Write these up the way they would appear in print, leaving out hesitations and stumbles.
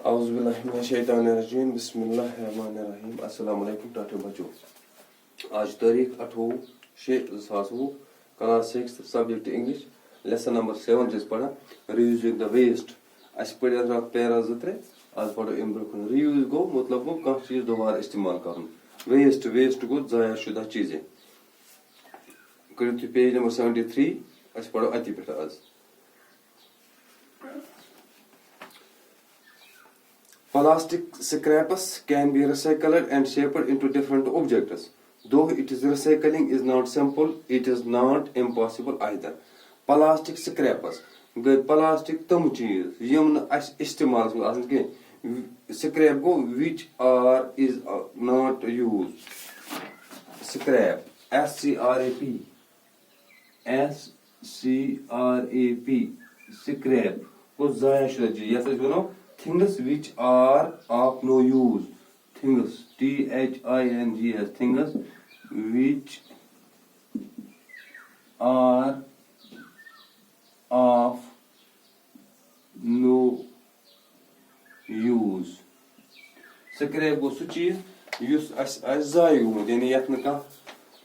औज़ुबिल्लाहिमिनश्शैतानिर्रजीम बिस्मिल्लाहिर्रहमानिर्रहीम अस्सलाम वालेकुम टाटे बच्चों। आज तारीख 28/6/2020 class 6 subject English lesson number 7 पढ़ा रियूजिंग द वेस्ट। अस पढ़ रात पैरा 2-3 आज पढ़ो अम ब्रोह रियूज गो मतलब गो कह चीज दोबारा इस्तेमाल कर। वेस्ट वेस्ट गो जाया शुदा चीजें। करो तुम पेज नंबर 73 अस पढ़ो अति पे आज। Plastic scraps can be recycled and shaped into different objects. Though it is recycling is not simple, it is not impossible either. Plastic scraps गए plastic तम चीज यम अस इस्तेमाल आसन के scrap go which are is not used. Scrap SCRAP SCRAP scrap को जाया शुदा चीज यस वनो things which are of no use. Things THINGS things which are of no use. Scrap गो सु चीज युस अस जाय गो यानी यत न का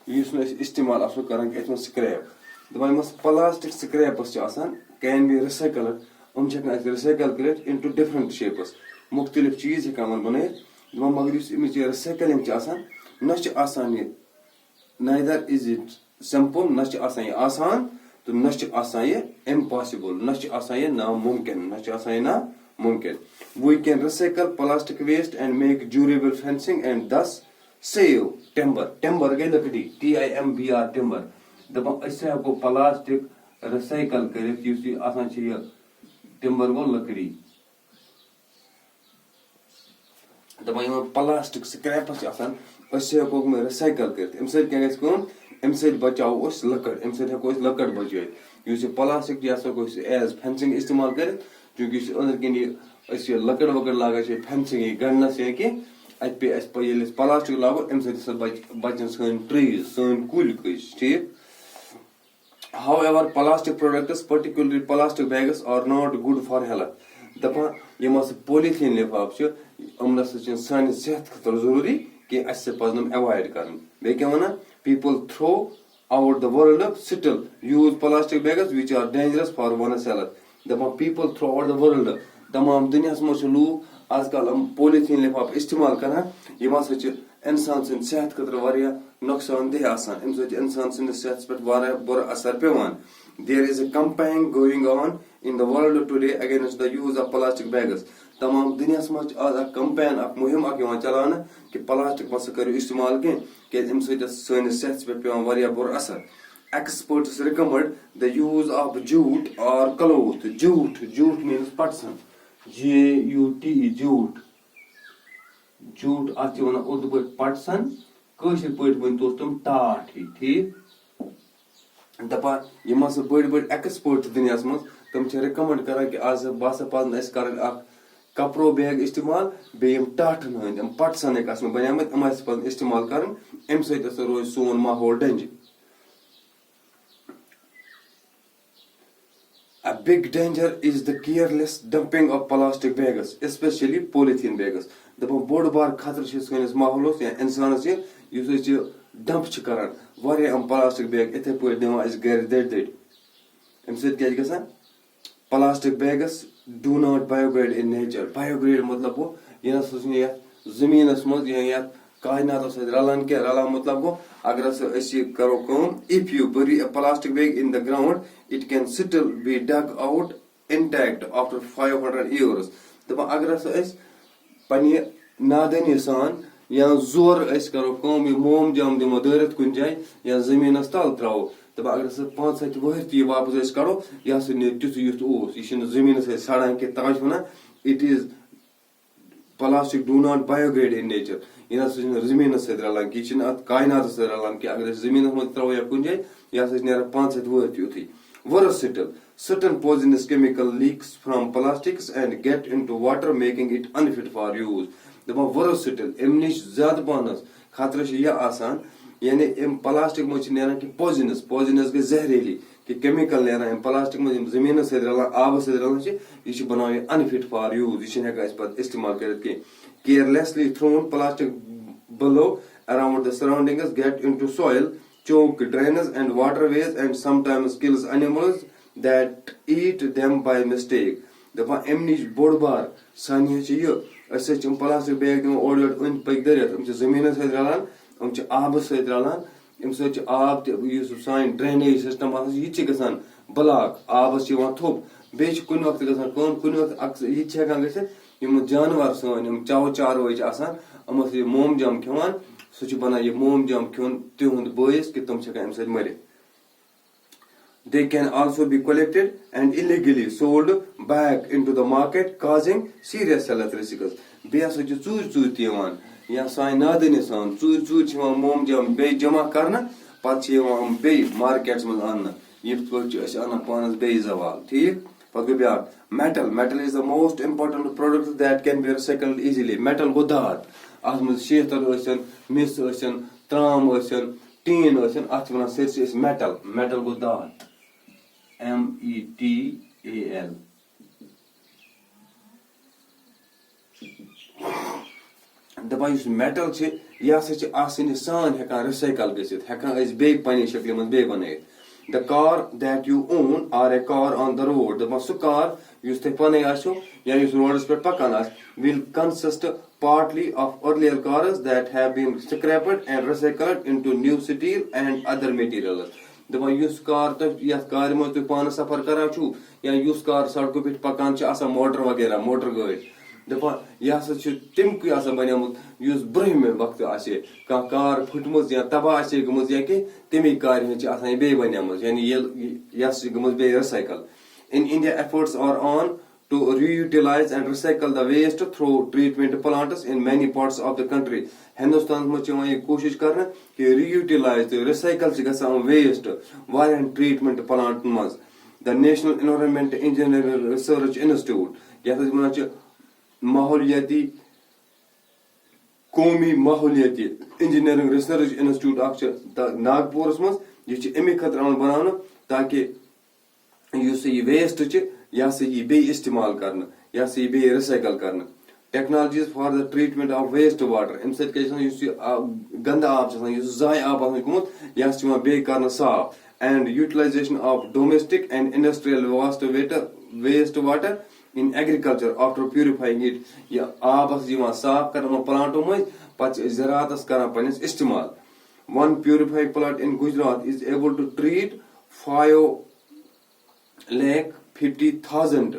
युस न इस्तेमाल असो करन के एतम स्क्रैप दबाय मस प्लास्टिक स्क्रैप्स छ आसान कैन बी रिसाइकल्ड हम छकन रिसाइकल कर इनटू डिफरेंट शेप्स मुख्तलिफ चीज हेकान बन मगर इस रिसाइकलिंग न ये नाइदर इज इट सिंपल न ये आसान तो न ये इम्पॉसिबल न ये नामुमकिन ये नामुमकिन we can recycle plastic waste and make durable fencing and thus save timber timber गई लकड़ी TIMBR टिम्बर दपा हको प्लास्टिक रिसाइकल कर टिम्बर गो लकड़ी दपान प्लास्टिक स्क्रैप्स हको रिसाइकल कर बचाओ लकड़ हको लकड़ बचात प्लास्टिक हको एज फेंसिंग इस्तेमाल कर चूंकि अंदर कन लकड़ वकड़ लागान फेंसिंग गंडनस या कि प्लास्टिक लागो बचन सन ट्रीज सन कुल ठीक। However, plastic products, particularly plastic bags, are not good for health. दपा यम पॉलीथीन लिफाफ सान सेहत खतर जरूरी कि पजन अवॉइड कर people throw out the world still use plastic bags which are dangerous for one's health. दपा people throw out the world तमाम दुनिया मज लूक आजकल पॉलीथीन लिफाफ इस्तेमाल कर इंसान सद सेहत खतर नुकसानदेह इंसान सदस सेहत पे बुरा असर पेवान। There is a campaign going on in the world today against the use of plastic bags तमाम दुनिया मज आज कैंपेन मुहिम चलान कि प्लास्टिक मत करो इस्तेमाल कह सैनिस सेहत पे पेवान बुरा असर। Experts recommend the use of jute or cloth. Jute means पटसन JUTE jute जूट अत उर्दू पे पटसन कशर पे वन तुम टाठ ठीक दपा यम बड़ बड़ एक्सपर्ट दुनिया मज तम रिकमेंड कर कि आज बस पन कर कपड़ो बैग इस्तेमाल बेम टाठन हंद पटसन बनियामत पन इस्तेमाल कर अम रोज सोन माहौल डंज। A big danger is the careless dumping of plastic bags, especially polythene bags. दपा बोड़ बार खतर सैनिस माहौलस या इंसानस डंप करान प्लास्टिक बैग इथे पे दिवान गर दड़ क्या plastic bags do not biodegrade in nature. Biodegrade मतलब गो यह जमीनस मज या कायनात रलान क्या रलान मतलब गो अगर करो if you bury a plastic bag in the ground it can still be dug out intact after 500 years. दपा अगर पन्ने नादनी सान या जोर करो मोम जाम दिमो दरित कुन जाए या जमीनस तल त्रो दपा अगर 5-7 वहर ती वापस करो यह तुथ युथ यह जमीनस सड़ान कि तज वन it is plastic do not biodegrade in nature यह जमीनस रलान कि कायनात रलान कि अगर जमीन मज त्रो या कुन जाए यह 5-7 वहर youth worse still certain poisonous chemical leaks from plastics and get into water making it unfit for use. दपा worse still निश ज्यादा पानस खतर यह आसान यानी प्लास्टिक मज कि poisonous गई जहरीली کہ کیمِکل نیران اَمہِ پلاسٹِک منٛز یِم زٔمیٖنس سۭتۍ رلان آبس سۭتۍ رلان چھِ یہِ چھِ بناوان یہِ انفِٹ فار یوٗز یہِ چھِنہٕ ہٮ۪کان أسۍ پتہٕ استعمال کٔرِتھ کینٛہہ carelessly thrown plastic below around the surroundings get into soil, choke drains and waterways and sometimes kills animals that eat them by mistake. دپان امہِ نِش بوٚڑ بار سانہِ چھِ یہِ أسۍ چھِ یِم پلاسٹِک بیگ دِوان اورٕ یورٕ أنٛدۍ پٔکۍ دٲرِتھ یِم چھِ زٔمیٖنس سۭتۍ رلان یِم چھِ آبس سۭتۍ رلان اَمہِ سۭتۍ چھُ آب تہِ یُس سانہِ ڈرینیج سسٹم آسان چھُ یہِ تہِ چھِ گژھان بلاک آبس چھِ یِوان تھوٚپ بیٚیہِ چھِ کُنہِ وقتہٕ گژھان کٲم کُنہِ وقتہٕ یہِ تہِ چھِ ہٮ۪کان گٔژھِتھ یِم جانور سٲنۍ یِم چو چاروٲے چھِ آسان یِمو سۭتۍ یہِ مومجام کھٮ۪وان سُہ چھُ بنان یہِ مومجام کھیوٚن تِہُنٛد بٲعث کہِ تِم چھِ ہٮ۪کان اَمہِ سۭتۍ مٔرِتھ. They can also be collected and illegally sold back into the market, causing serious health risks. بیٚیہِ ہسا چھِ ژوٗرِ تہِ یِوان یا سانہِ نادٲنی سان ژوٗرِ چھِ یِوان مومجام بیٚیہِ جمع کرنہٕ پتہٕ چھِ یِوان یِم بیٚیہِ مارکیٹس منٛز اننہٕ یِتھ پٲٹھۍ چھِ أسۍ انان پانس بیٚیہِ زوال ٹھیٖک پتہٕ گوٚو بیٛاکھ metal is the most important product that can be recycled easily. metal گوٚو دھات اتھ منٛز شیتر ٲسِن مِس ٲسِن ترام ٲسِن ٹیٖن ٲسِن اتھ چھِ ونان سٲرسٕے أسۍ metal گوٚو دھات METAL. دپان یُس میٹل چھِ یہِ ہسا چھِ آسٲنی سان ہٮ۪کان رِسایکل گٔژھِتھ ہٮ۪کان أسۍ بیٚیہِ پننہِ شکلہِ منٛز بیٚیہِ بنٲیِتھ. The car that you own or a car on the road دپان سُہ کار یُس تۄہہِ پنٕنۍ آسیو یا یُس روڈس پٮ۪ٹھ پکان آسہِ will consist partly of earlier cars that have been scrapped and recycled into new steel and other materials. دپان یُس کار تۄہہِ یتھ کارِ منٛز تُہۍ پانہٕ سفر کران چھُو یا یُس کار سڑکو پٮ۪ٹھ پکان چھُ آسان موٹر وغیرہ موٹر گٲڑۍ دپان یہِ ہسا چھُ تمکُے آسان بنیومُت یُس برٛونٛہمہِ وقتہٕ آسہِ کانٛہہ کار پھٕٹمٕژ یا تباہ آسہِ ہے گٔمٕژ یا کینٛہہ تمے کارِ ہٕنٛز چھِ آسان یہِ بیٚیہِ بنیمٕژ یعنی یۄس چھِ گٔمٕژ بیٚیہِ recycle. In India, efforts are on to reutilize and recycle the waste through treatment plants in many parts of the country. ہندوستانس منٛز چھِ یِوان یہِ کوٗشش کرنہٕ کہِ ریوٹیلایز تہٕ رِسایکل چھِ گژھان ویسٹ واریاہن ٹریٹمنٹ پلانٹن منٛز. The National Environment Engineering Research Institute یتھ أسۍ ونان چھِ ماحولیاتی قومی ماحولیاتی انجینئرنگ ریسرچ انسٹیٹیوٹ اکھ چھِ ناگپورس منٛز یہِ چھِ امی خٲطرٕ آمُت بناونہٕ تاکہِ یُس یہِ ویسٹ چھِ یہِ ہسا یی بیٚیہِ استعمال کرنہٕ یہِ ہسا یی بیٚیہِ رِسایکل کرنہٕ. Technologies for the treatment of waste water امہِ سۭتۍ کیاہ چھِ آسان یُس یہِ گنٛدٕ آب چھُ آسان یُس ضایہِ آب آسان گوٚمُت یہِ ہسا چھُ یِوان بیٚیہِ کرنہٕ صاف. And utilization of domestic and industrial waste water in agriculture after purifying it. یہِ آب ہسا چھُ یِوان صاف کرنہٕ یِمو پلانٹو مٔنٛزۍ پتہٕ چھِ أسۍ زراعتس کران پننِس استعمال. One purified plant in Gujarat is able to treat 5,50,000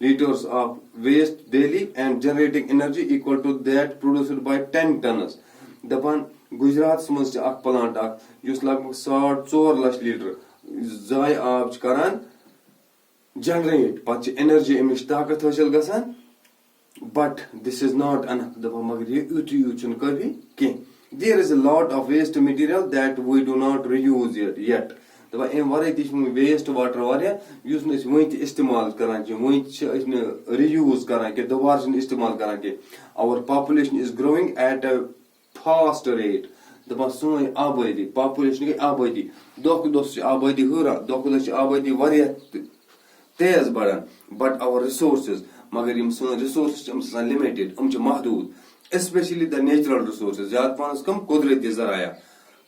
liters of waste daily and generating energy equal to that produced by 10 tons. دپان گجراتس منٛز چھِ اکھ پلانٹ اکھ یُس لگ بگ 4.5 لچھ لیٹر ضایہِ آب چھُ کران جنریٹ پتہٕ چھِ انرجی امِچ طاقت حٲصِل گژھان بٹ دِس از ناٹ انف دپان مگر یہِ یوٗت چھُنہٕ کٲفی کینٛہہ. There is a lot of waste material that we do not reuse yet. دپان امہِ ورٲے تہِ چھُ ویسٹ واٹر واریاہ یُس نہٕ أسۍ وُنہِ تہِ استعمال کران چھِ وُنہِ چھِ أسۍ نہٕ رِیوٗز کران کینٛہہ دُبارٕ چھِنہٕ استعمال کران کینٛہہ. Our population is growing at a fast rate. دپان سٲنۍ آبٲدی پاپولیشن گٔے آبٲدی دۄہ کھۄتہٕ دۄہ چھِ آبٲدی ہُران دۄہ کھۄتہٕ دۄہ چھِ آبٲدی واریاہ تیز بڑان بٹ our resources مگر یِم سٲنۍ رِسورسز چھِ یِم چھِ آسان لِمِٹِڈ یِم چھِ محدوٗد اسپیشلی د نیچرل رِسورسز زیادٕ پہنس کم قۄدرٔتی ذرایع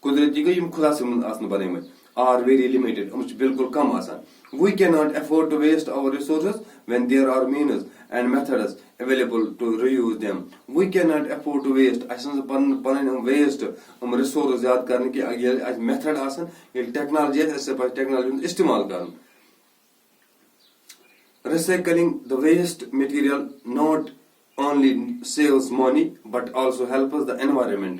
قۄدرٔتی گٔے یِم خۄدا صٲبن آسنہٕ بنٲومٕتۍ آر ویری لِمِٹِڈ یِم چھِ بالکل کم آسان. We cannot afford to waste our resources when there are means and methods available to reuse them. We cannot afford to waste. اَسہِ چھِنہٕ پنٕنۍ ویسٹ رِسورس زیادٕ کرنہٕ کینٛہہ ییٚلہِ اَسہِ میتھڈ آسان ییٚلہِ ٹیکنالجی آسہِ اَسہِ پزِ ٹیکنالجی ہُنٛد استعمال کرُن. Recycling the waste material not only saves money but also helps the environment.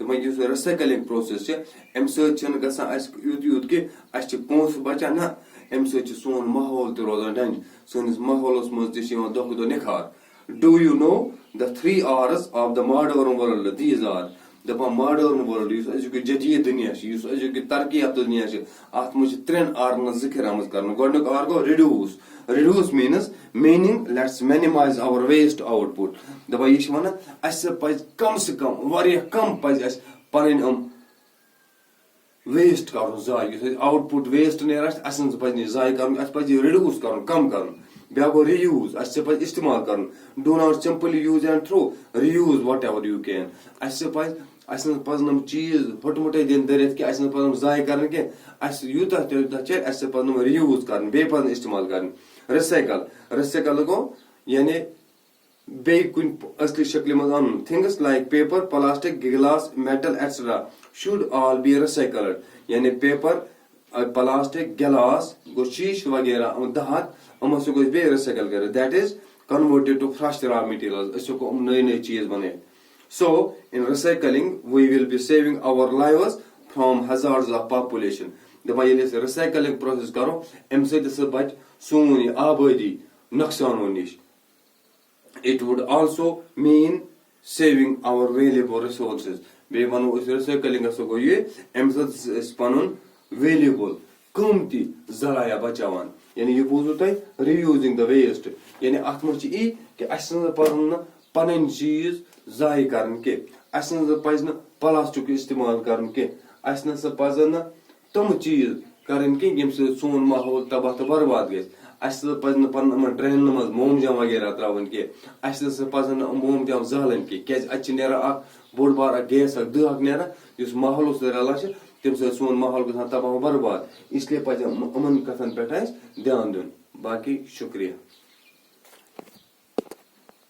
دپان یُس رِسایکلِنگ پروسیس چھِ امہِ سۭتۍ چھنہٕ گژھان اَسہِ یوٗت کہِ اَسہِ چھِ پونٛسہٕ بچان نہ امہِ سۭتۍ چھُ سون ماحول تہِ روزان ڈنٛجہِ سٲنِس ماحولس منٛز تہِ چھِ یِوان دۄہ کھۄتہٕ دۄہ نِکھار. Do you know the 3 R's of the modern world? These are دپان ماڈٲرن وٲلڈ یُس أزیُک یہِ جدیٖد دُنیا چھُ یُس أزیُک یہِ ترقی یافتہٕ دُنیا چھُ اتھ منٛز چھِ 3 آرن ہٕنٛز ذِکر آمٕژ کرنہٕ. گۄڈٕنیُک آر گوٚو reduce meaning let's minimize our waste output. دپان یہِ چھِ ونان اَسہِ پزِ کم سے کم واریاہ کم پزِ اَسہِ پنٕنۍ ویسٹ کرُن ضایہِ یُس اَسہِ آوُٹ پُٹ ویسٹ نیران چھِ اَسہِ نہ پَزِ نہٕ ضایہِ کَرُن اَسہِ پَزِ یہِ رِڈیوٗس کَرُن کَم کَرُن بیٛاکھ گوٚو رِیوٗز اَسہِ پَزِ اِستعمال کَرُن do not simply use and through reuse what ever you can اَسہِ نہ پَزن یِم چیٖز پھٕٹمُٹے دِنۍ دٔرِتھ کینٛہہ اَسہِ نہ پَزن ضایہِ کَرٕنۍ کینٛہہ اَسہِ یوٗتاہ تیوٗتاہ چلہِ اَسہِ پَزن یِم رِیوٗز کَرٕنۍ بیٚیہِ پَزن اِستعمال کَرٕنۍ رِسایکل گوٚو یعنی بیٚیہِ کُنہِ اَصلی شکلہِ منٛز اَنُن things like paper plastic glass metal etcetera should all be recycled یعنی پیپر پلاسٹِک گِلاس گوٚو شیٖشہٕ وغیرہ دَہَت یِم ہسا گوٚژھ بیٚیہِ رِسایکل کٔرِتھ that is converted to fresh raw materials أسۍ ہٮ۪کو یِم نٔے چیٖز بَنٲوِتھ so in recycling we will be saving our lives from hazards of population دَپان ییٚلہِ أسۍ رِسایکلِنگ پروسیس کرو اَمہِ سۭتۍ ہسا بَچہِ سون یہِ آبٲدی نۄقصانو نِش it would also mean saving our valuable resources بیٚیہِ وَنو أسۍ رِسایکلِنگ ہسا گوٚو یہِ اَمہِ سۭتۍ چھِ أسۍ پَنُن ویلیبل قۭمتی ذرایع بَچاوان یعنی یہِ بوٗزوٕ تۄہہِ رِیوٗزِنگ د ویسٹ یعنی اَتھ منٛز چھِ یی کہِ اَسہِ نہ پَزن نہٕ پَنٕنۍ چیٖز ضایہِ کَرٕنۍ کینٛہہ اَسہِ نہ پَزِ نہٕ پلاسٹِک اِستعمال کَرُن کینٛہہ اَسہِ نہ سا پَزن نہٕ تِم چیٖز کَرٕنۍ کینٛہہ ییٚمہِ سۭتۍ سون ماحول تباہ تہٕ برباد گژھِ اَسہِ نہ پَزِ نہٕ پَنُن یِمن ڈرینن منٛز مومجام وغیرہ تراوٕنۍ کینٛہہ اَسہِ نہ پَزن نہٕ مومجام زالٕنۍ کینٛہہ کیازِ اَتہِ چھِ نیران اکھ بوٚڑ بار اکھ گیس اکھ دٔہ اکھ نیران یُس ماحولَس سۭتۍ رَلان چھِ تَمہِ سۭتۍ سون ماحول گژھان تباہ برباد اس لیے پَزِ یِمن کَتھن پٮ۪ٹھ اَسہِ دیان دیُن باقٕے شُکریہ